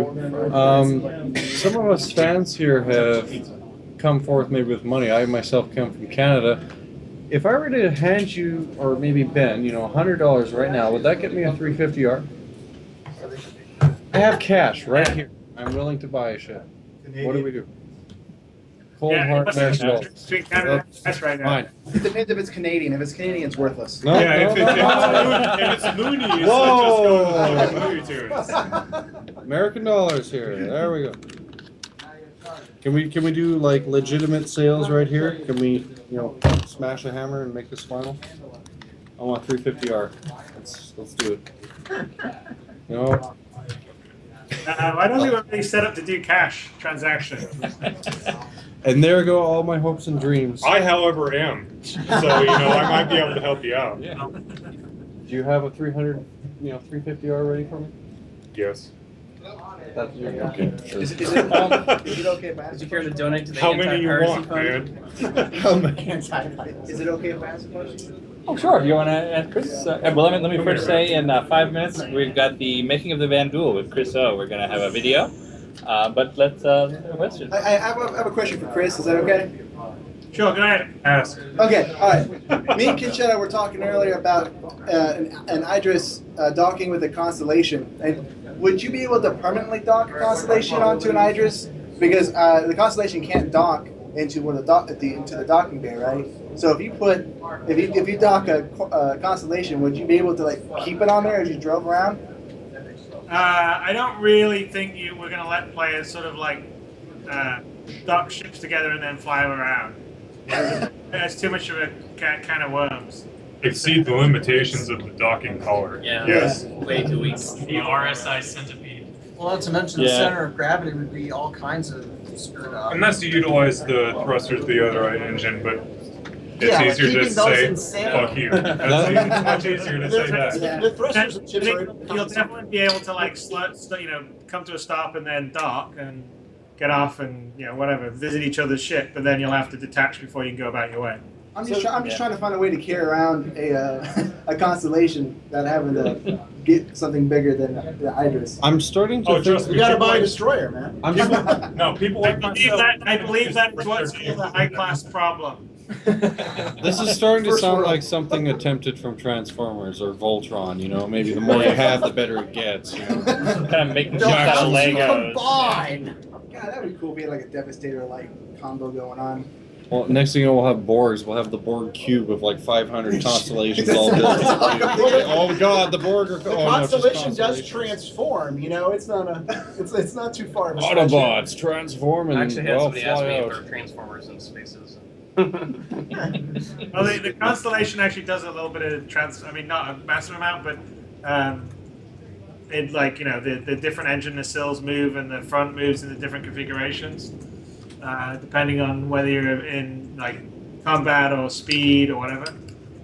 Some of us fans here have come forth maybe with money. I myself come from Canada. If I were to hand you, or maybe Ben, $100 right now, would that get me a 350R? I have cash right here. I'm willing to buy a shit. What do we do? Cold hard American dollars. Between Canada and the US right now. Fine. It depends if it's Canadian. If it's Canadian, it's worthless. No, Yeah, no, if no, it's Mooney, Whoa. just go Looney Tunes. American dollars here. There we go. Can we do like legitimate sales right here? Can we, smash a hammer and make this final? I want 350R. Let's do it. I don't think we're really set up to do cash transaction. And there go all my hopes and dreams. I, however, am. So, I might be able to help you out. Yeah. Do you have a 350R ready for me? Yes. That's okay. Sure. Is it okay if I ask Did you care to donate to the How many you anti-piracy want, fund? man? How many? Is it okay if I ask a question? Oh, sure. You want to add Chris? Well, let me first say in 5 minutes we've got the making of the Van Duel with Chris O. We're going to have a video, but let's questions. I have a question for Chris. Is that okay? Sure, go ahead. Ask. Okay, all right. Me and Kinchetta were talking earlier about an Idris docking with a Constellation. And would you be able to permanently dock a Constellation onto an Idris? Because the Constellation can't dock into into the docking bay, right? So if you dock a Constellation, would you be able to keep it on there as you drove around? I don't really think we're going to let players sort of dock ships together and then fly them around. That's too much of a can of worms. Exceed the limitations of the docking collar. Yeah. Yes. Way too weak. The RSI centipede. Well, not to mention the center of gravity would be all kinds of screwed up. And that's to utilize the thrusters of the other engine, but it's Yeah, easier to keeping those say, insane. fuck you. That's much easier to say that. The thrusters I and chips think are you'll definitely be able to come to a stop and then dock and get off and whatever, visit each other's ship, but then you'll have to detach before you can go about your way. I'm just trying to find a way to carry around a Constellation without having to get something bigger than the Idris. I'm starting to Oh, think. trust me. You gotta people buy a like- destroyer, man. I'm, No, people like myself. I believe that is what's called a high-class problem. This is starting to First sound world. like something attempted from Transformers or Voltron. Maybe the more you have, the better it gets. Kind of making ships They'll out of actually Legos. combine. God, that would be cool if we had a Devastator combo going on. Well, next thing you know, we'll have Borgs. We'll have the Borg cube with 500 constellations all built. Oh God, the Borg are. The oh, no, it's just Constellation does constellations. transform. It's not too far. Of a stretch. Autobots transform and I actually had somebody ask fly me out. for Transformers in spaces. Well, the Constellation actually does a little bit of not a massive amount, but the different engine nacelles move and the front moves in the different configurations, depending on whether you're in combat or speed or whatever.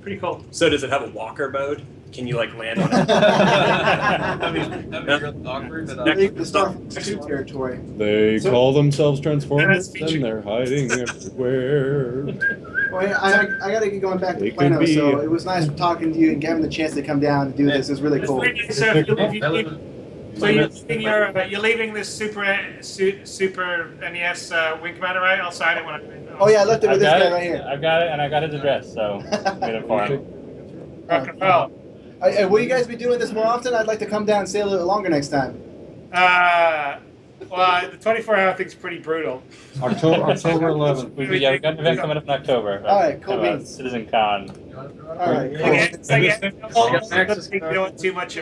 Pretty cool. So does it have a walker mode? Can you land on it? That'd be really awkward, but The Star Fox 2 territory. They call themselves Transformers, That's and they're hiding everywhere. Well, I got to get going back to They could Plano, be. so it was nice talking to you and having the chance to come down and do this. It was really cool. So you're leaving this Super NES Wing Commander, right? I'll sign it when I. Oh yeah, I left it with this I've got guy it, right here. I've got it, and I got his address, so wait it for him. Rock and roll. Will you guys be doing this more often? I'd like to come down and stay a little longer next time. Well, the 24-hour thing's pretty brutal. October 11th. We've got an event coming up in October. All right, cool Have a beans. Citizen Con. All right. Again, Cool. don't think too much